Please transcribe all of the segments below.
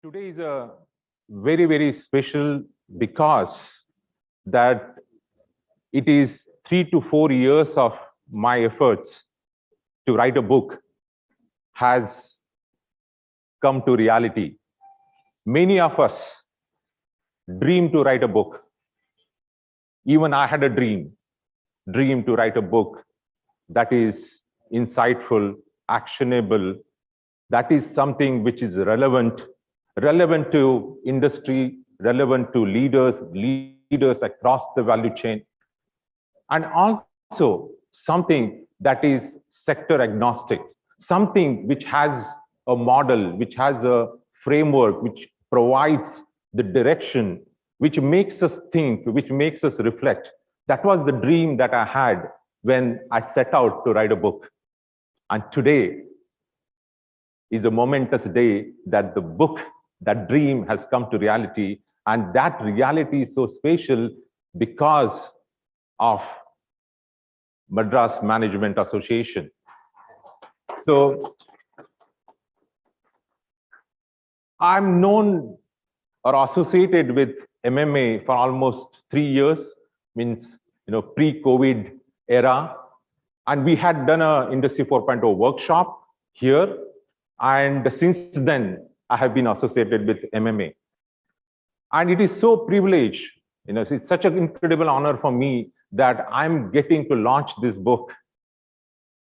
Today is a very, very special because that it is 3 to 4 years of my efforts to write a book has come to reality. Many of us dream to write a book. Even I had a dream to write a book that is insightful, actionable, that is something which is relevant to industry, relevant to leaders across the value chain, and also something that is sector agnostic, something which has a model, which has a framework, which provides the direction, which makes us think, which makes us reflect. That was the dream that I had when I set out to write a book. And today is a momentous day that the book, that dream has come to reality. And that reality is so special because of Madras Management Association. So I'm known or associated with MMA for almost 3 years, means pre-COVID era. And we had done a Industry 4.0 workshop here. And since then, I have been associated with MMA. And it is so privileged, it's such an incredible honor for me that I'm getting to launch this book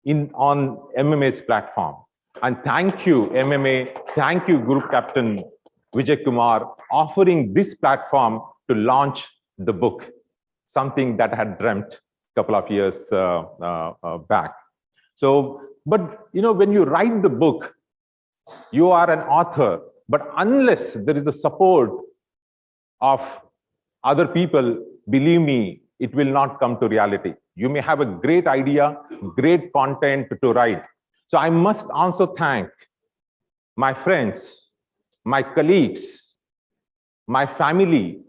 on MMA's platform. And thank you, MMA, thank you, Group Captain Vijay Kumar, offering this platform to launch the book, something that I had dreamt a couple of years back. So, but when you write the book, you are an author, but unless there is a support of other people, believe me, it will not come to reality. You may have a great idea, great content to write. So I must also thank my friends, my colleagues, my family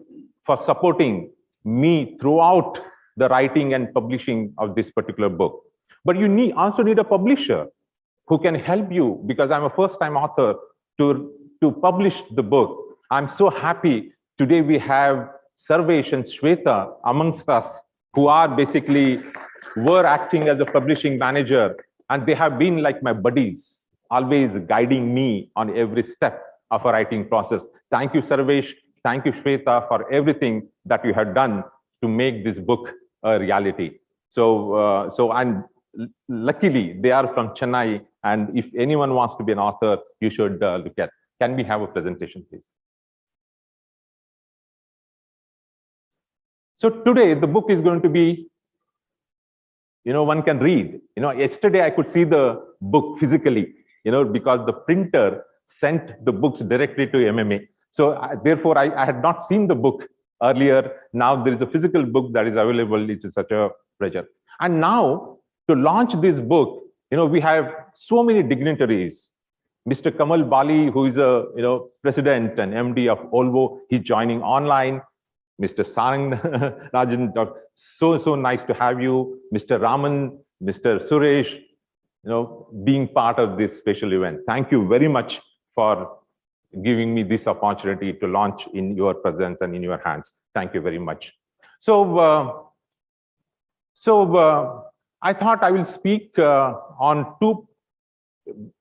for supporting me throughout the writing and publishing of this particular book. But you also need a publisher who can help you, because I'm a first-time author, to publish the book. I'm so happy today we have Sarvesh and Shweta amongst us, who are were acting as a publishing manager, and they have been like my buddies, always guiding me on every step of a writing process. Thank you, Sarvesh. Thank you, Shweta, for everything that you have done to make this book a reality. And luckily, they are from Chennai, and if anyone wants to be an author, you should look at. Can we have a presentation, please? So today, the book is going to be, one can read. Yesterday I could see the book physically, because the printer sent the books directly to MMA. So therefore, I had not seen the book earlier. Now there is a physical book that is available. It is such a pleasure. And now, to launch this book, we have so many dignitaries. Mr. Kamal Bali, who is a president and MD of Volvo, he's joining online. Mr. Sarang Rajan, so nice to have you. Mr. Raman, Mr. Suresh, being part of this special event. Thank you very much for giving me this opportunity to launch in your presence and in your hands. Thank you very much. So I thought I will speak on two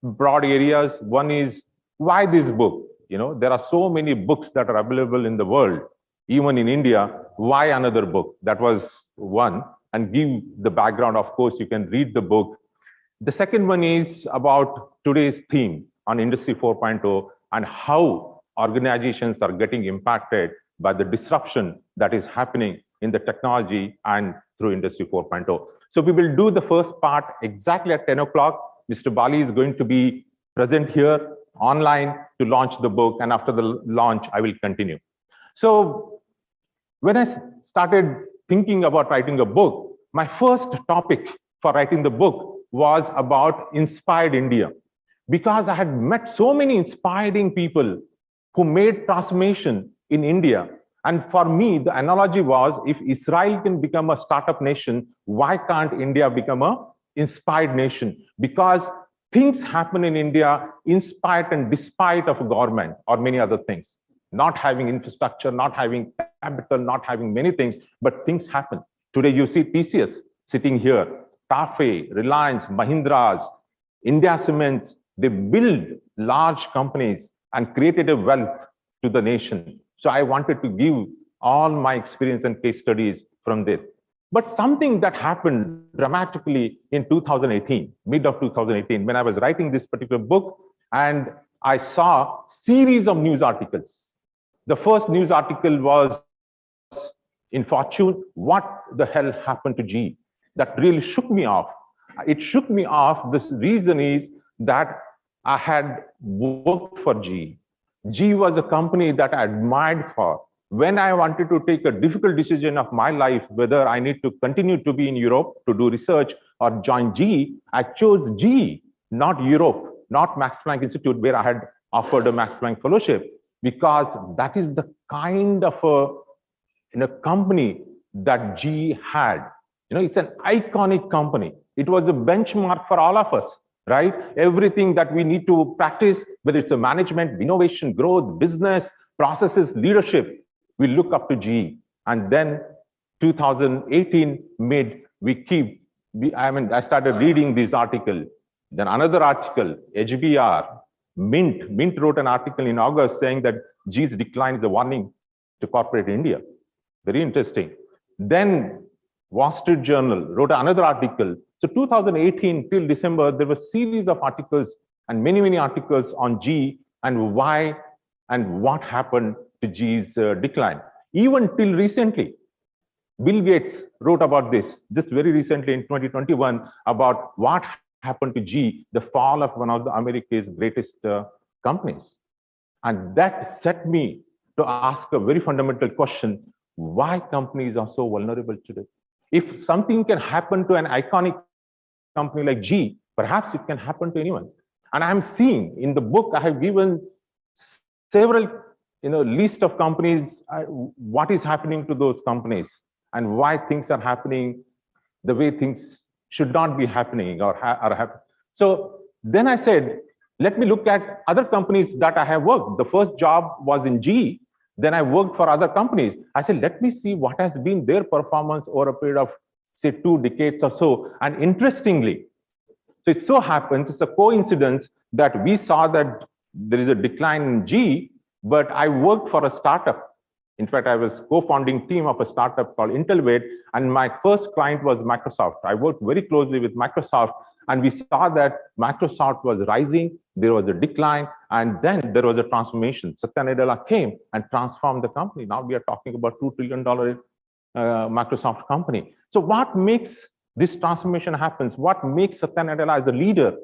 broad areas. One is why this book? There are so many books that are available in the world, even in India. Why another book? That was one. And give the background. Of course, you can read the book. The second one is about today's theme on Industry 4.0 and how organizations are getting impacted by the disruption that is happening in the technology and through Industry 4.0. So we will do the first part exactly at 10 o'clock. Mr. Bali is going to be present here online to launch the book. And after the launch, I will continue. So when I started thinking about writing a book, my first topic for writing the book was about Inspired India, because I had met so many inspiring people who made transformation in India. And for me, the analogy was, if Israel can become a startup nation, why can't India become an inspired nation? Because things happen in India in spite and despite of government or many other things. Not having infrastructure, not having capital, not having many things, but things happen. Today you see TCS sitting here, TAFE, Reliance, Mahindras, India Cements, they build large companies and created a wealth to the nation. So I wanted to give all my experience and case studies from this. But something that happened dramatically in 2018, mid of 2018, when I was writing this particular book, and I saw series of news articles. The first news article was in Fortune, what the hell happened to GE? That really shook me off. It shook me off. The reason is that I had worked for GE. GE was a company that I admired for. When I wanted to take a difficult decision of my life, whether I need to continue to be in Europe to do research or join GE, I chose GE, not Europe, not Max Planck Institute, where I had offered a Max Planck Fellowship, because that is the kind of a company that GE had. It's an iconic company. It was a benchmark for all of us, right? Everything that we need to practice, whether it's a management, innovation, growth, business, processes, leadership, we look up to GE. And then 2018 mid, I started reading this article. Then another article, HBR, Mint wrote an article in August saying that GE's decline is a warning to corporate India. Very interesting. Then Wall Street Journal wrote another article. So 2018 till December, there were a series of articles and many articles on GE and why and what happened to GE's decline. Even till recently, Bill Gates wrote about this just very recently in 2021 about what happened to GE, the fall of one of the America's greatest companies. And that set me to ask a very fundamental question: why companies are so vulnerable today? If something can happen to an iconic company like GE, perhaps it can happen to anyone. And I'm seeing in the book, I have given several list of companies, what is happening to those companies and why things are happening the way things should not be happening or are happening. So then I said, let me look at other companies that I have worked. The first job was in GE. Then I worked for other companies. I said, let me see what has been their performance over a period of, say, 2 decades or so. And interestingly, so it so happens, it's a coincidence that we saw that there is a decline in GE, but I worked for a startup. In fact, I was co-founding team of a startup called Intelwade, and my first client was Microsoft. I worked very closely with Microsoft, and we saw that Microsoft was rising, there was a decline, and then there was a transformation. Satya Nadella came and transformed the company. Now we are talking about $2 trillion Microsoft company. So what makes this transformation happens? What makes Satya Nadella as a leader?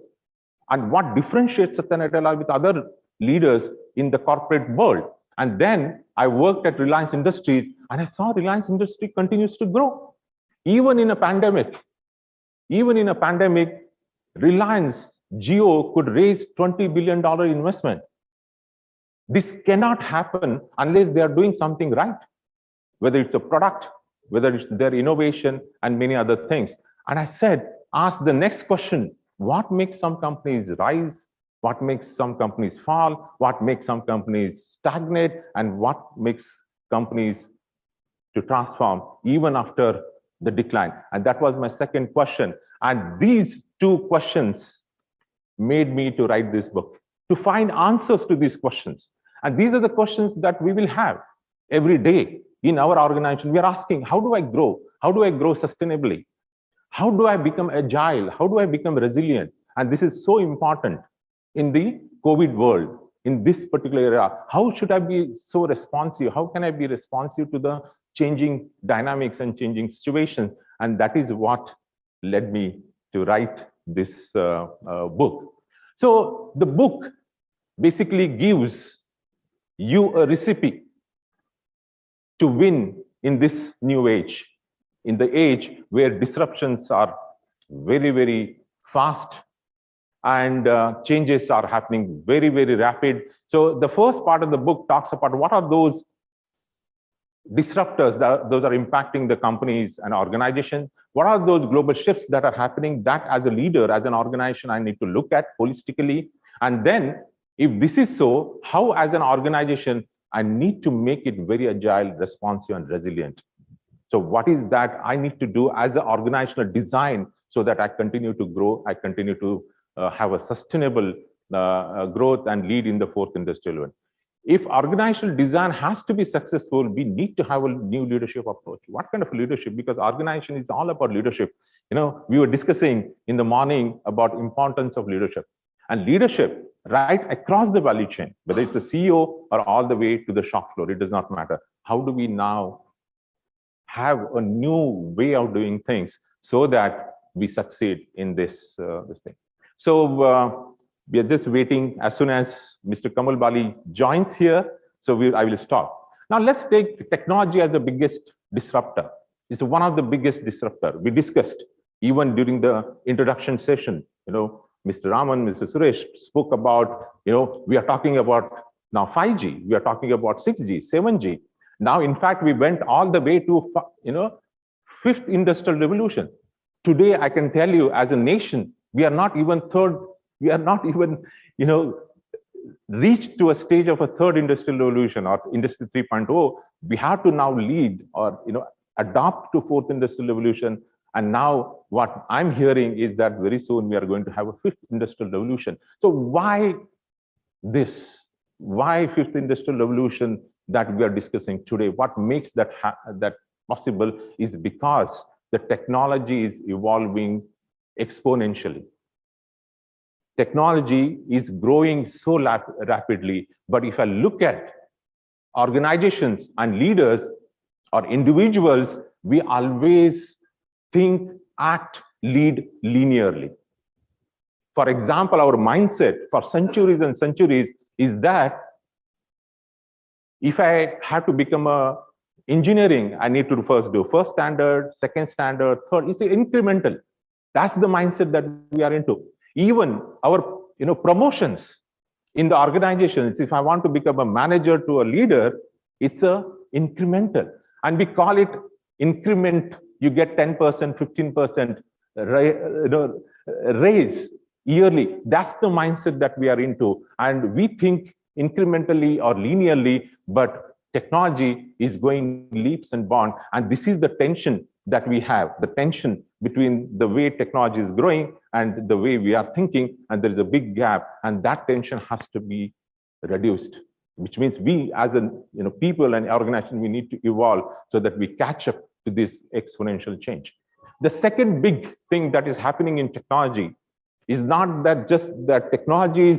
And what differentiates Satya Nadella with other leaders in the corporate world? And then I worked at Reliance Industries, and I saw Reliance Industries continues to grow. Even in a pandemic, Reliance Jio could raise $20 billion investment. This cannot happen unless they are doing something right, whether it's a product, whether it's their innovation, and many other things. And I said, ask the next question: what makes some companies rise? What makes some companies fall? What makes some companies stagnate? And what makes companies to transform even after the decline? And that was my second question. And these two questions made me to write this book, to find answers to these questions. And these are the questions that we will have every day in our organization. We are asking, how do I grow? How do I grow sustainably? How do I become agile? How do I become resilient? And this is so important in the COVID world, in this particular era. How should I be so responsive? How can I be responsive to the changing dynamics and changing situations? And that is what led me to write this book. So the book basically gives you a recipe to win in this new age, in the age where disruptions are very, very fast and changes are happening very, very rapid. So the first part of the book talks about what are those disruptors that those are impacting the companies and organizations? What are those global shifts that are happening that as a leader, as an organization, I need to look at holistically? And then if this is so, how as an organization, I need to make it very agile, responsive, and resilient. So what is that I need to do as an organizational design so that I continue to grow, I continue to have a sustainable growth and lead in the fourth industrial one. If organizational design has to be successful, we need to have a new leadership approach. What kind of leadership? Because organization is all about leadership. You know, we were discussing in the morning about importance of leadership. And leadership right across the value chain, whether it's a CEO or all the way to the shop floor, it does not matter. How do we now have a new way of doing things so that we succeed in this thing? So we are just waiting. As soon as Mr. Kamal Bali joins here, so I will stop. Now let's take technology as the biggest disruptor. It's one of the biggest disruptor. We discussed even during the introduction session, you know, Mr. Raman, Mr. Suresh spoke about, you know, we are talking about now 5G, we are talking about 6G, 7G. Now, in fact, we went all the way to, you know, fifth industrial revolution. Today, I can tell you as a nation, we are not even you know, reached to a stage of a third industrial revolution or industry 3.0. We have to now lead or, you know, adopt to fourth industrial revolution. And now what I'm hearing is that very soon we are going to have a fifth industrial revolution. So why this? Why fifth industrial revolution that we are discussing today? What makes that possible is because the technology is evolving exponentially. Technology is growing so rapidly, but if I look at organizations and leaders or individuals, we always think, act, lead linearly. For example, our mindset for centuries and centuries is that if I have to become a engineering, I need to first do first standard, second standard, third. It's incremental. That's the mindset that we are into. Even our, you know, promotions in the organizations, if I want to become a manager to a leader, it's a incremental. And we call it increment. You get 10%, 15% raise yearly. That's the mindset that we are into. And we think incrementally or linearly, but technology is going leaps and bounds. And this is the tension that we have, the tension between the way technology is growing and the way we are thinking, and there is a big gap, and that tension has to be reduced, which means we as a, you know, people and organization, we need to evolve so that we catch up to this exponential change. The second big thing that is happening in technology is not that just that technology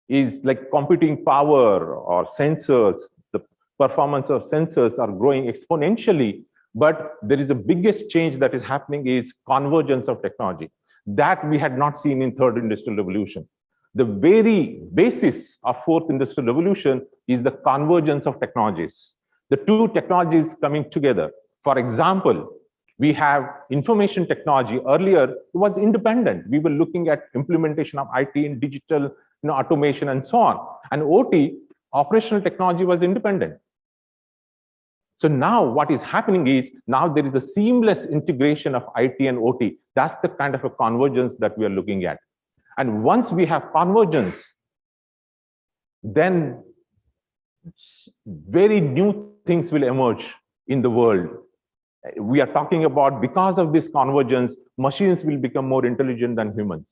is like computing power or sensors, the performance of sensors are growing exponentially, but there is a biggest change that is happening is convergence of technology that we had not seen in third industrial revolution. The very basis of fourth industrial revolution is the convergence of technologies. The two technologies coming together. For example, we have information technology. Earlier, it was independent. We were looking at implementation of IT in digital, you know, automation and so on. And OT, operational technology, was independent. So now what is happening is now there is a seamless integration of IT and OT. That's the kind of a convergence that we are looking at. And once we have convergence, then very new things will emerge in the world. We are talking about, because of this convergence, machines will become more intelligent than humans.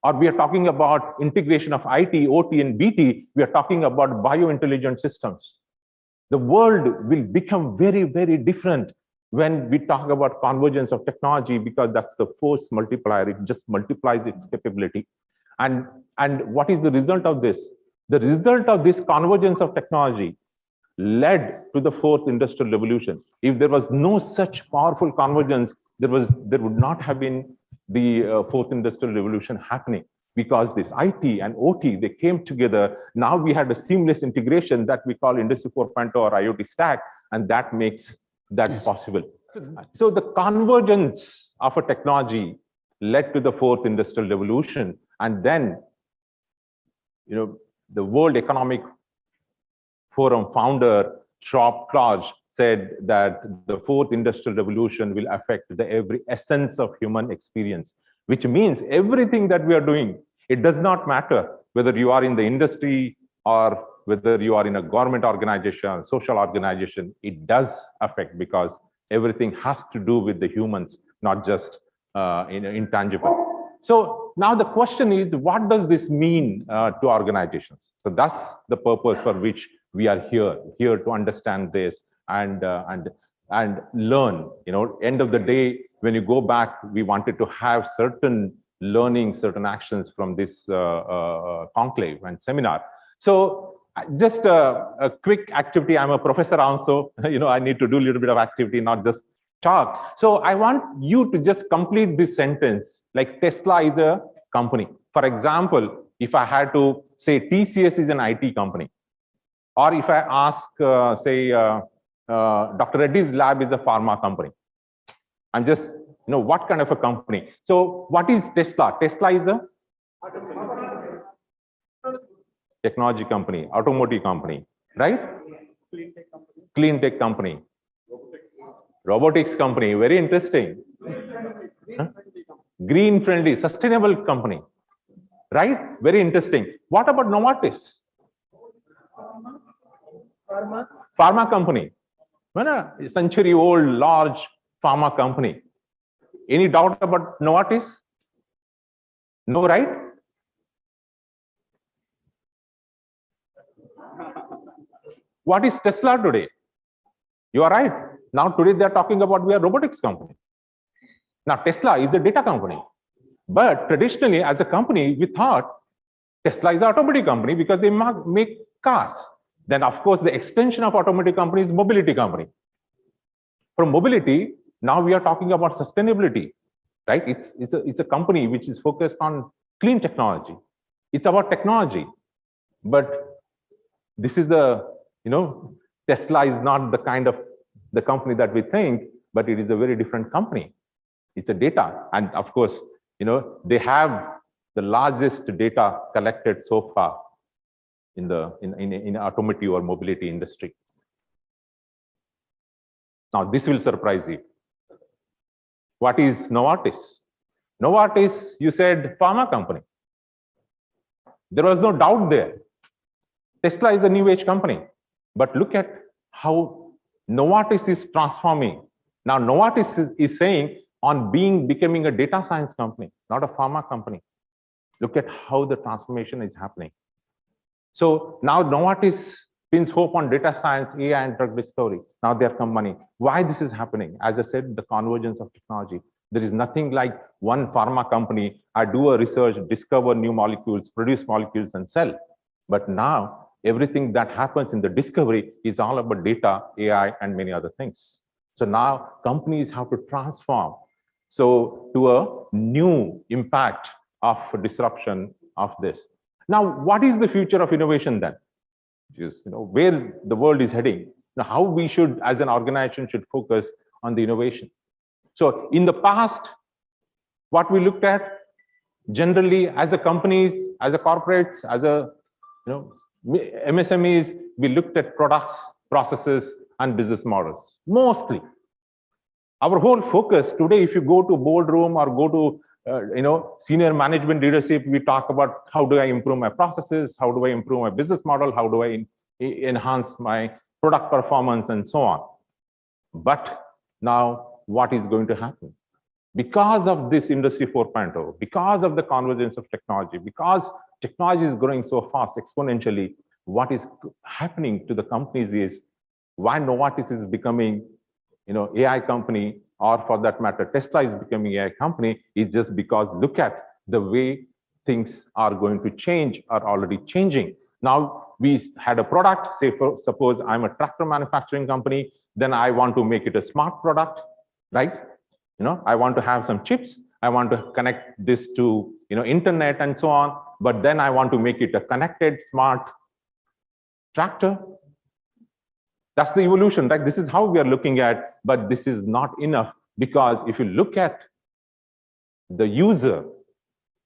Or we are talking about integration of IT, OT, and BT. We are talking about biointelligent systems. The world will become very, very different when we talk about convergence of technology, because that's the force multiplier. It just multiplies its capability. And what is the result of this? The result of this convergence of technology led to the fourth industrial revolution. If there was no such powerful convergence, there would not have been the fourth industrial revolution happening, because this IT and OT, they came together. Now we had a seamless integration that we call Industry 4.0 or IoT stack, and that makes that possible. So the convergence of a technology led to the fourth industrial revolution. And then, you know, the World Economic Forum founder Schwab-Klaus said that the fourth industrial revolution will affect the every essence of human experience, which means everything that we are doing, it does not matter whether you are in the industry or whether you are in a government organization, social organization, it does affect because everything has to do with the humans, not just intangible. So now the question is, what does this mean to organizations? So that's the purpose for which we are here to understand this and learn. End of the day, when you go back, we wanted to have certain learning, certain actions from this conclave and seminar. So just a quick activity. I'm a professor also. I need to do a little bit of activity, not just talk. So I want you to just complete this sentence. Like Tesla is a company. For example, if I had to say TCS is an IT company, or if I ask, say, Dr. Reddy's lab is a pharma company. I'm just, what kind of a company? So what is Tesla? Tesla is a technology company, automotive company, right? Clean tech company. Robotics company, very interesting. Huh? Green friendly, sustainable company, right? Very interesting. What about Novartis? Pharma company. A century-old, large pharma company. Any doubt about Novartis? No, right? What is Tesla today? You are right. Now today they are talking about we are robotics company. Now Tesla is a data company. But traditionally as a company, we thought Tesla is an automotive company because they make cars. Then of course the extension of automotive company is mobility company. From mobility, now we are talking about sustainability, right? It's a company which is focused on clean technology. It's about technology. But this is Tesla is not the kind of the company that we think, but it is a very different company. It's a data. And of course, they have the largest data collected so far in the automotive or mobility industry. Now, this will surprise you. What is Novartis? Novartis, you said pharma company. There was no doubt there. Tesla is a new age company. But look at how Novartis is transforming. Now, Novartis is saying on becoming a data science company, not a pharma company. Look at how the transformation is happening. So now Novartis pins hope on data science, AI, and drug discovery. Now their company. Why this is happening? As I said, the convergence of technology. There is nothing like one pharma company. I do a research, discover new molecules, produce molecules, and sell. But now everything that happens in the discovery is all about data, AI, and many other things. So now companies have to transform to a new impact of disruption of this. Now, what is the future of innovation then? Where the world is heading. Now, how we should, as an organization, should focus on the innovation. So in the past, what we looked at generally as a companies, as a corporates, as a MSMEs, we looked at products, processes, and business models. Mostly. Our whole focus today, if you go to boardroom or go to senior management leadership, we talk about how do I improve my processes, how do I improve my business model, how do I enhance my product performance, and so on. But now, what is going to happen? Because of this Industry 4.0, because of the convergence of technology, because technology is growing so fast exponentially, what is happening to the companies is why Novartis is becoming AI company, or for that matter, Tesla is becoming AI company, is just because look at the way things are going to change, are already changing. Now, we had a product, say, suppose I'm a tractor manufacturing company, then I want to make it a smart product, right? I want to have some chips, I want to connect this to internet and so on, but then I want to make it a connected, smart tractor. That's the evolution, right? This is how we are looking at, but this is not enough, because if you look at the user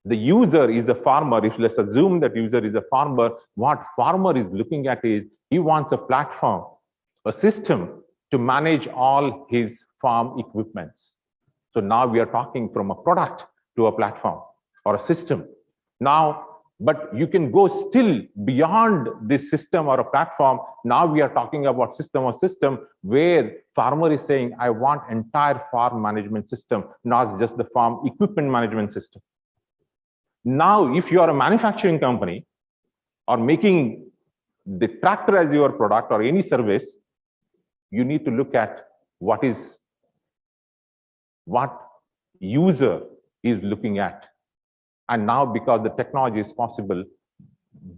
is a farmer. If let's assume that user is a farmer, what farmer is looking at is he wants a platform a system to manage all his farm equipments. So now we are talking from a product to a platform or a system. Now, but you can go still beyond this system or a platform. Now we are talking about system or system where farmer is saying, I want entire farm management system, not just the farm equipment management system. Now, if you are a manufacturing company or making the tractor as your product or any service, you need to look at what user is looking at. And now, because the technology is possible,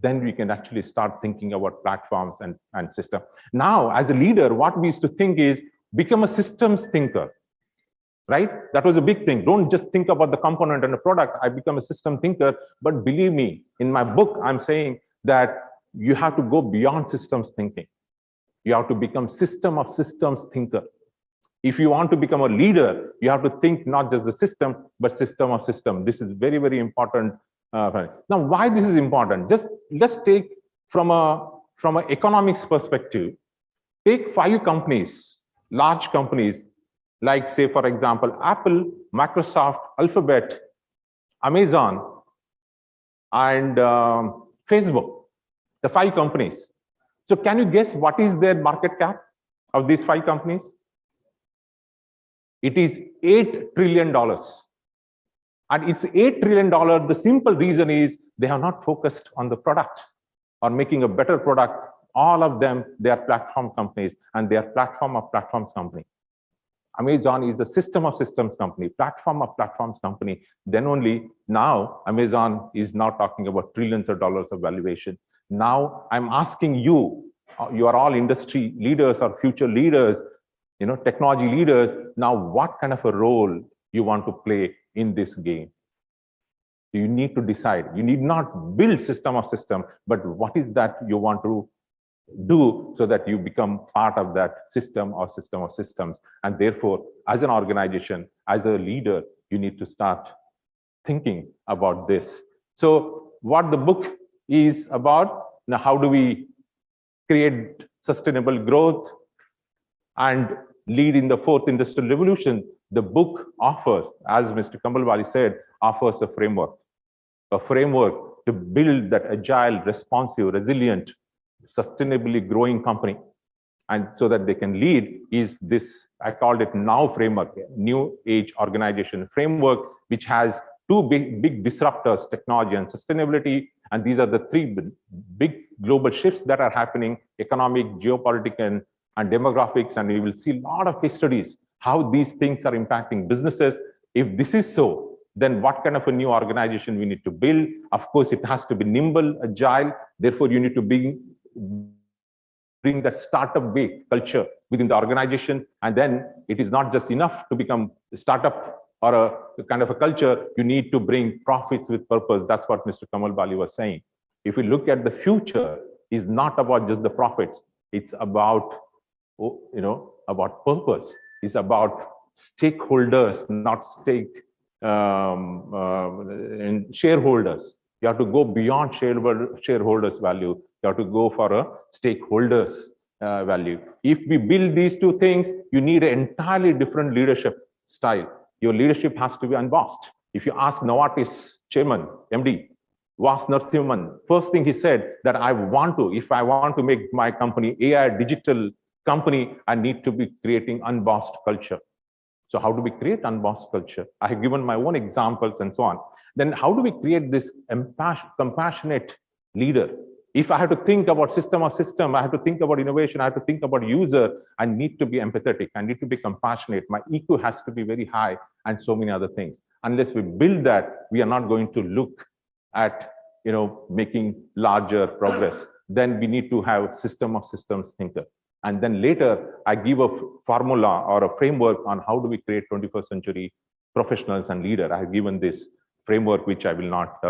then we can actually start thinking about platforms and system. Now, as a leader, what we used to think is become a systems thinker, right? That was a big thing. Don't just think about the component and the product. I become a system thinker. But believe me, in my book, I'm saying that you have to go beyond systems thinking. You have to become system of systems thinker. If you want to become a leader, you have to think not just the system, but system of system. This is very, very important. Now, why this is important? Just let's take from an economics perspective. Take 5 companies, large companies, like say, for example, Apple, Microsoft, Alphabet, Amazon, and Facebook, the 5 companies. So can you guess what is their market cap of these 5 companies? It is $8 trillion. And it's $8 trillion. The simple reason is they have not focused on the product or making a better product. All of them, they are platform companies, and they are platform of platforms company. Amazon is a system of systems company, platform of platforms company. Then only now Amazon is now talking about trillions of dollars of valuation. Now I'm asking you, you are all industry leaders or future leaders, technology leaders. Now, what kind of a role you want to play in this game? You need to decide. You need not build system of system, but what is that you want to do so that you become part of that system or system of systems. And therefore, as an organization, as a leader, you need to start thinking about this. So what the book is about, now how do we create sustainable growth and lead in the 4th industrial revolution? The book offers, as Mr. Kamalwali said, offers a framework to build that agile, responsive, resilient, sustainably growing company. And so that they can lead is this, I called it NOW framework, New Age Organization Framework, which has 2 big disruptors, technology and sustainability. And these are the 3 big global shifts that are happening: economic, geopolitical, and demographics. And we will see a lot of case studies, how these things are impacting businesses. If this is so, then what kind of a new organization we need to build? Of course, it has to be nimble, agile. Therefore, you need to bring that startup way culture within the organization. And then it is not just enough to become a startup or a kind of a culture. You need to bring profits with purpose. That's what Mr. Kamalwali was saying. If we look at the future, is not about just the profits. It's about, about purpose. It's about stakeholders, not shareholders. You have to go beyond shareholders' value. You have to go for a stakeholders' value. If we build these 2 things, you need an entirely different leadership style. Your leadership has to be unbossed. If you ask Novartis chairman, MD, Vas Narasimhan, first thing he said that if I want to make my company AI digital company, I need to be creating unbossed culture. So how do we create unbossed culture? I have given my own examples and so on. Then how do we create this compassionate leader? If I have to think about system of system, I have to think about innovation, I have to think about user, I need to be empathetic, I need to be compassionate, my EQ has to be very high, and so many other things. Unless we build that, we are not going to look at making larger progress. Then we need to have system of systems thinker. And then later, I give a formula or a framework on how do we create 21st century professionals and leaders. I have given this framework, which I will not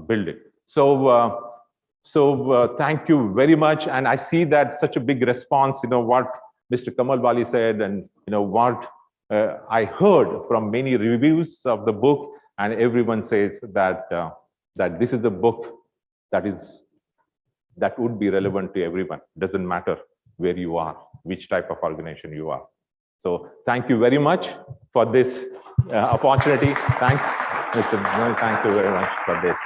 build it. So thank you very much. And I see that such a big response, what Mr. Kamalwali said, and what I heard from many reviews of the book, and everyone says that that this is the book that would be relevant to everyone. Doesn't matter where you are, which type of organization you are. So thank you very much for this opportunity. Thanks, Mr. Thank you very much for this.